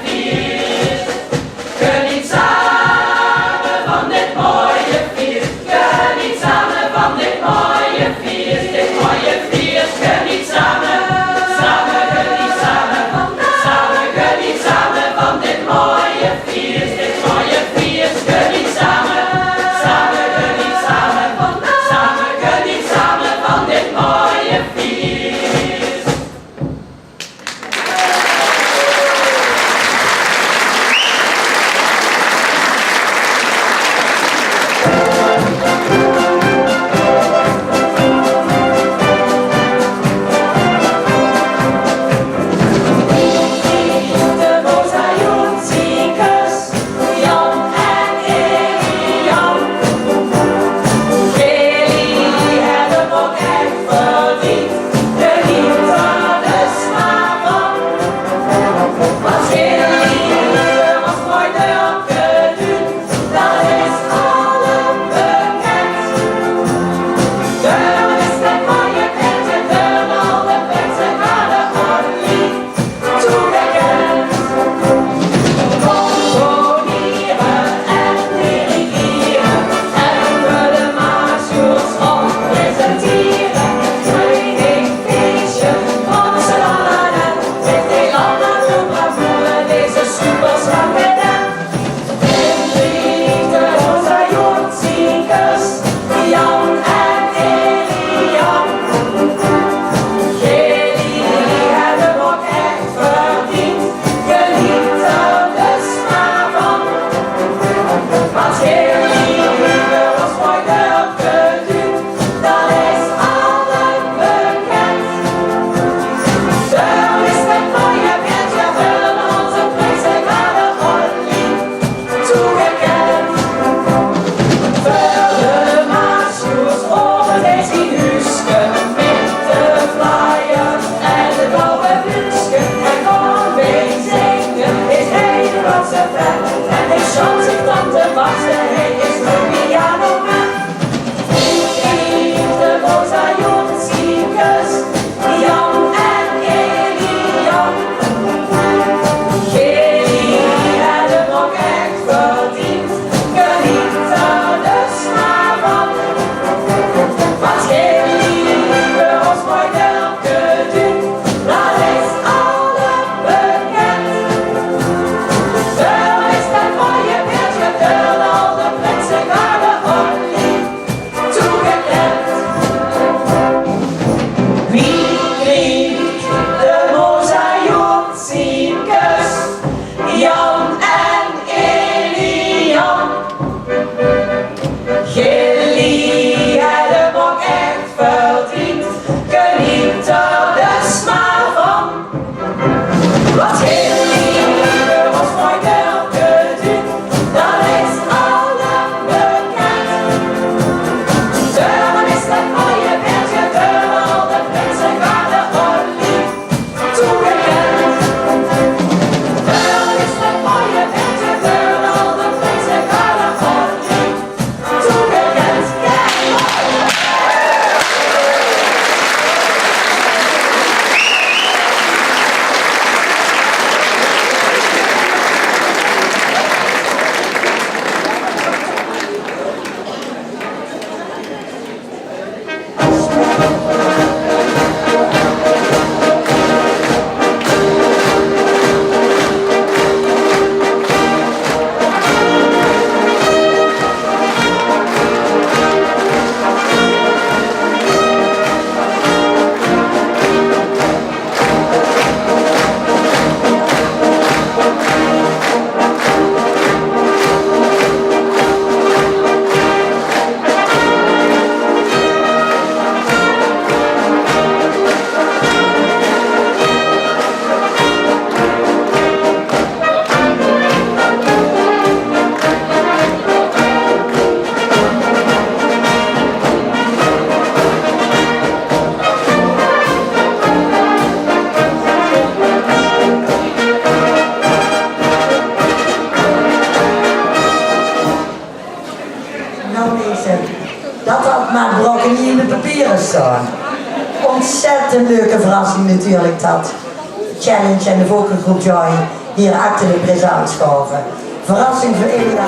feest. Geniet samen van dit mooie feest. Geniet samen van dit mooie feest. Dit mooie feest. Geniet samen, samen, geniet samen. Samen, geniet samen van dit mooie feest. Dit mooie feest. Geniet samen, samen, geniet samen. Samen, geniet samen van dit mooie feest. De mozaïekziekers, Jan en Elian. Jullie hebben ook echt verdiend, geniet er dus maar van. Wat jullie was nooit opgeduwd, dat is allen bekend. Deur is het mooie ventje, deur al de mensen hadden Ollie toegekend. Componeren en dirigeren en we de maasjoers op presenteren. Tweeling feestje van z'n allen met heel andere bravoure deze superslag gedaan. De mozaïekziekers, Jan en Elian. Jullie hebben ook echt verdiend, geniet er dus maar van. Want jullie was nooit opgeduwd, dat is allen bekend. Deur is het mooie ventje, vullen onze prijzen hadden Ollie toegekend. Voor de maasjoers over deze huiske, met de flyers en de blauwe buksken. En gewoon weer zingen is hij de grootste fan. En hij schoot zich van te wachten, hij is een pianoman. De mozaïekziekers, Jan en Elian. Jullie hebben ook echt verdiend, geniet er dus maar van. Want jullie was nooit opgeduwd, dat is allen bekend. Deur is het mooie beeldje, deur al de mensen hadden Ollie toegekend. Wie klinkt de mozaïekziekers, Jan en Elian. Jullie hebben ook echt verdiend, geniet er dus maar van. Want jullie was nooit opgeduwd, dat is allen bekend. Deur is het mooie beeldje, deur al de mensen hadden Ollie toegekend. Deur is het mooie beeldje, deur al de mensen hadden Ollie toegekend. maar blokken niet in de papieren staan. Ontzettend leuke verrassing natuurlijk dat. Challenge en de vogelgroep Joy hier achter de pres aanschaven. Verrassing voor Ilja.